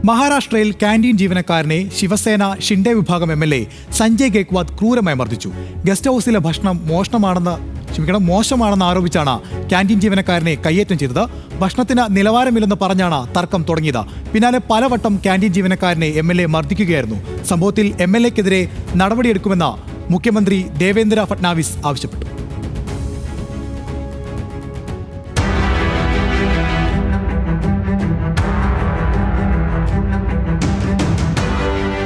മഹാരാഷ്ട്രയിൽ ക്യാന്റീൻ ജീവനക്കാരനെ ശിവസേന ഷിൻഡെ വിഭാഗം MLA സഞ്ജയ് ഗേക്വാദ് ക്രൂരമായി മർദ്ദിച്ചു. ഗസ്റ്റ് ഹൌസിലെ ഭക്ഷണം മോശമാണെന്ന് ആരോപിച്ചാണ് ക്യാന്റീൻ ജീവനക്കാരനെ കയ്യേറ്റം ചെയ്തത്. ഭക്ഷണത്തിന് നിലവാരമില്ലെന്ന് പറഞ്ഞാണ് തർക്കം തുടങ്ങിയത്. പിന്നാലെ പലവട്ടം ക്യാന്റീൻ ജീവനക്കാരനെ MLA മർദ്ദിക്കുകയായിരുന്നു. സംഭവത്തിൽ MLAക്കെതിരെ നടപടിയെടുക്കുമെന്ന് മുഖ്യമന്ത്രി ദേവേന്ദ്ര ഫട്നാവിസ് ആവശ്യപ്പെട്ടു.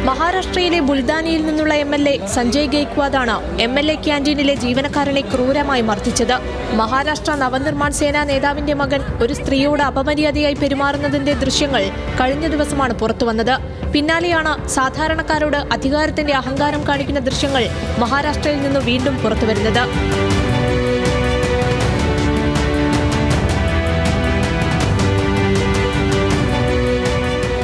മഹാരാഷ്ട്രയിലെ ബുൽദാനയിൽ നിന്നുള്ള MLA സഞ്ജയ് ഗേക്വാദാണ് MLA ക്യാന്റീനിലെ ജീവനക്കാരനെ ക്രൂരമായി മർദ്ദിച്ചത്. മഹാരാഷ്ട്ര നവനിർമ്മാൺ സേനാ നേതാവിന്റെ മകൻ ഒരു സ്ത്രീയോട് അപമര്യാദയായി പെരുമാറുന്നതിന്റെ ദൃശ്യങ്ങൾ കഴിഞ്ഞ ദിവസമാണ് പുറത്തുവന്നത്. പിന്നാലെയാണ് സാധാരണക്കാരോട് അധികാരത്തിന്റെ അഹങ്കാരം കാണിക്കുന്ന ദൃശ്യങ്ങൾ മഹാരാഷ്ട്രയിൽ നിന്ന് വീണ്ടും പുറത്തുവരുന്നത്.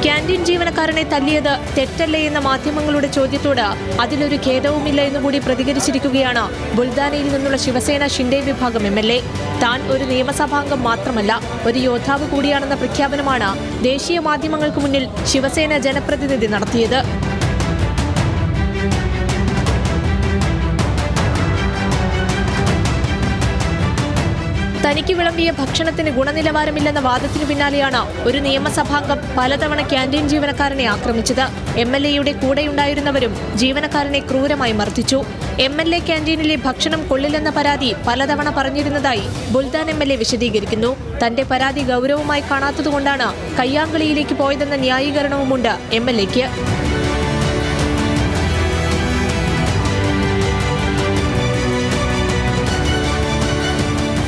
ക്യാന്റീൻ ജീവനക്കാരനെ തല്ലിയത് തെറ്റല്ലേ എന്ന മാധ്യമങ്ങളുടെ ചോദ്യത്തോട് അതിലൊരു ഖേദവുമില്ല എന്നുകൂടി പ്രതികരിച്ചിരിക്കുകയാണ് ബുൽദാനയിൽ നിന്നുള്ള ശിവസേന ഷിൻഡെ വിഭാഗം MLA. താൻ ഒരു നിയമസഭാംഗം മാത്രമല്ല, ഒരു യോദ്ധാവ് കൂടിയാണെന്ന പ്രഖ്യാപനമാണ് ദേശീയ മാധ്യമങ്ങൾക്ക് മുന്നിൽ ശിവസേന ജനപ്രതിനിധി നടത്തിയത്. തനിക്ക് വിളമ്പിയ ഭക്ഷണത്തിന് ഗുണനിലവാരമില്ലെന്ന വാദത്തിനു പിന്നാലെയാണ് ഒരു നിയമസഭാംഗം പലതവണ ക്യാന്റീൻ ജീവനക്കാരനെ ആക്രമിച്ചത്. MLAയുടെ കൂടെയുണ്ടായിരുന്നവരും ജീവനക്കാരനെ ക്രൂരമായി മർദ്ദിച്ചു. MLA ക്യാന്റീനിലെ ഭക്ഷണം കൊള്ളില്ലെന്ന പരാതി പലതവണ പറഞ്ഞിരുന്നതായി ബുൽദാൻ MLA വിശദീകരിക്കുന്നു. തന്റെ പരാതി ഗൗരവമായി കാണാത്തതുകൊണ്ടാണ് കയ്യാങ്കളിയിലേക്ക് പോയതെന്ന ന്യായീകരണവുമുണ്ട് MLAക്ക്.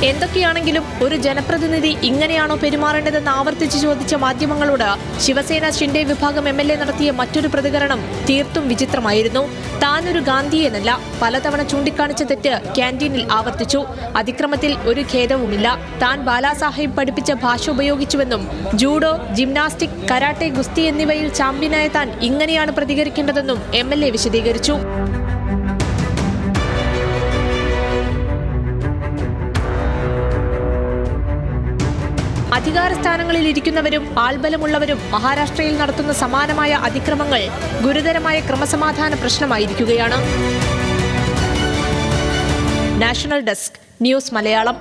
എന്തൊക്കെയാണെങ്കിലും ഒരു ജനപ്രതിനിധി ഇങ്ങനെയാണോ പെരുമാറേണ്ടതെന്ന് ആവർത്തിച്ച് ചോദിച്ച മാധ്യമങ്ങളോട് ശിവസേന ഷിൻഡെ വിഭാഗം MLA നടത്തിയ മറ്റൊരു പ്രതികരണം തീർത്തും വിചിത്രമായിരുന്നു. താനൊരു ഗാന്ധിയനല്ല, പലതവണ ചൂണ്ടിക്കാണിച്ച തെറ്റ് ക്യാന്റീനിൽ ആവർത്തിച്ചു. അതിക്രമത്തിൽ ഒരു ഖേദവുമില്ല. താൻ ബാലാസാഹിബ് പഠിപ്പിച്ച ഭാഷ ഉപയോഗിച്ചുവെന്നും ജൂഡോ, ജിംനാസ്റ്റിക്, കരാട്ടെ, ഗുസ്തി എന്നിവയിൽ ചാമ്പ്യനായ താൻ ഇങ്ങനെയാണ് പ്രതികരിക്കേണ്ടതെന്നും MLA വിശദീകരിച്ചു. അധികാര സ്ഥാനങ്ങളിൽ ഇരിക്കുന്നവരും ആൾബലമുള്ളവരും മഹാരാഷ്ട്രയിൽ നടത്തുന്ന സമാനമായ അതിക്രമങ്ങൾ ഗുരുതരമായ ക്രമസമാധാന പ്രശ്നമായിരിക്കുകയാണ്. National desk, news Malayalam.